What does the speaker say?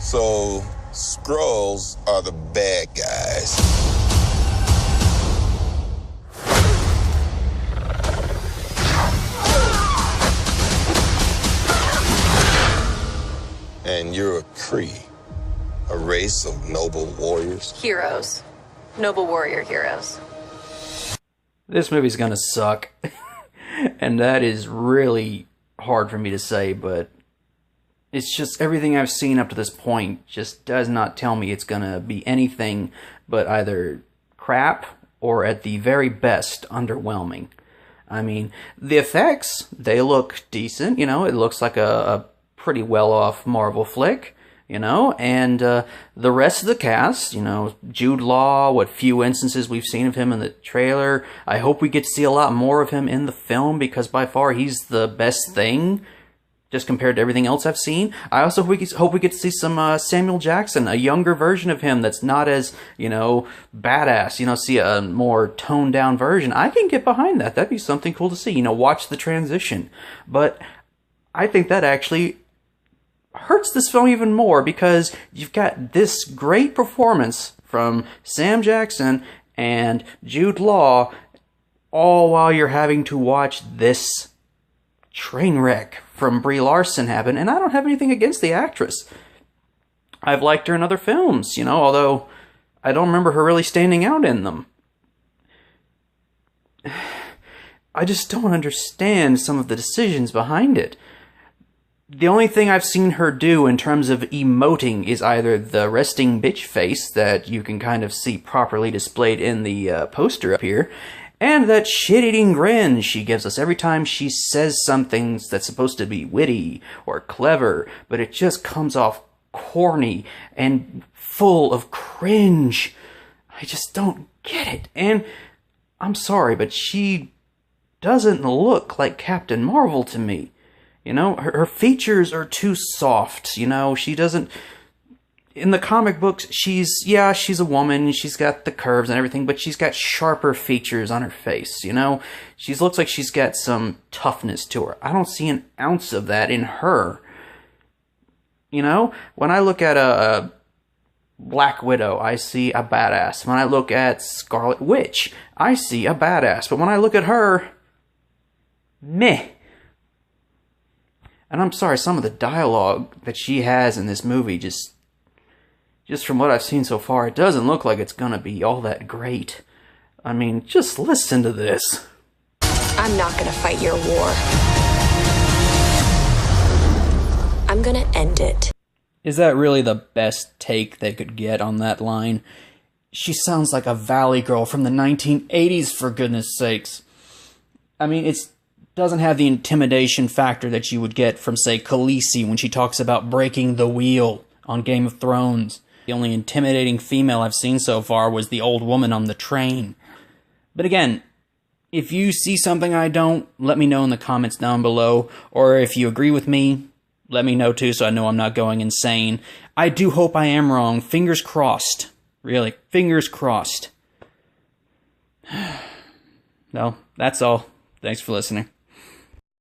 So, Skrulls are the bad guys. And you're a Kree, a race of noble warriors. Heroes. Noble warrior heroes. This movie's gonna suck. And that is really hard for me to say, but it's just everything I've seen up to this point just does not tell me it's gonna be anything but either crap or at the very best underwhelming. I mean, the effects, they look decent, you know, it looks like a pretty well-off Marvel flick, you know, and the rest of the cast, you know, Jude Law, what few instances we've seen of him in the trailer, I hope we get to see a lot more of him in the film, because by far he's the best thing, just compared to everything else I've seen. I also hope we get to see some Samuel Jackson, a younger version of him that's not as, you know, badass, you know, see a more toned-down version. I can get behind that. That'd be something cool to see, you know, watch the transition. But I think that actually hurts this film even more, because you've got this great performance from Sam Jackson and Jude Law, all while you're having to watch this train wreck from Brie Larson happen, and I don't have anything against the actress. I've liked her in other films, you know, although I don't remember her really standing out in them. I just don't understand some of the decisions behind it. The only thing I've seen her do in terms of emoting is either the resting bitch face that you can kind of see properly displayed in the poster up here, and that shit-eating grin she gives us every time she says something that's supposed to be witty or clever, but it just comes off corny and full of cringe. I just don't get it. And I'm sorry, but she doesn't look like Captain Marvel to me. You know, her features are too soft, you know, she doesn't... In the comic books, she's a woman, she's got the curves and everything, but she's got sharper features on her face, you know? She looks like she's got some toughness to her. I don't see an ounce of that in her. You know? When I look at a Black Widow, I see a badass. When I look at Scarlet Witch, I see a badass. But when I look at her, meh. And I'm sorry, some of the dialogue that she has in this movie, just from what I've seen so far, it doesn't look like it's gonna be all that great. I mean, just listen to this. I'm not gonna fight your war. I'm gonna end it. Is that really the best take they could get on that line? She sounds like a Valley Girl from the 1980s, for goodness sakes. I mean, it doesn't have the intimidation factor that you would get from, say, Khaleesi when she talks about breaking the wheel on Game of Thrones. The only intimidating female I've seen so far was the old woman on the train. But again, if you see something I don't, let me know in the comments down below. Or if you agree with me, let me know too, so I know I'm not going insane. I do hope I am wrong. Fingers crossed. Really, fingers crossed. Well, that's all. Thanks for listening.